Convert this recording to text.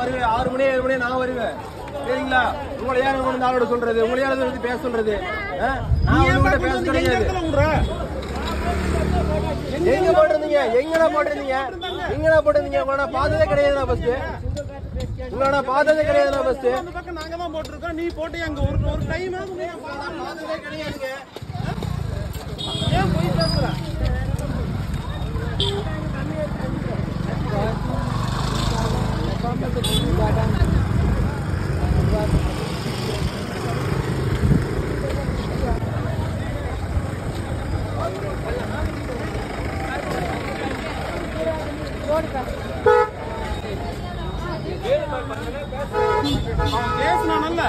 வருவேன் 6 மணி 7 மணி நான் வருவேன் சரிங்களா. உங்களை யார் நாளோட சொல்றது, உங்களை யாரும் பேச சொல்றது? பேச கிடையாது. எங்க போட்டிருந்தீங்க, எங்கடா போட்டிருந்தீங்க, எங்கடா போட்டிருந்தீங்க? உங்களோட பார்த்ததே கிடையாது. ஃபர்ஸ்ட் உங்களோட பார்த்ததே கிடையாது. ஃபர்ஸ்ட் நாங்க தான் போட்டிருக்கோம். நீ போட்டு அங்க ஒரு டைம் பார்த்ததே கிடையாதுங்க. ஏன் போய் பேசுற? பேசுனா நல்ல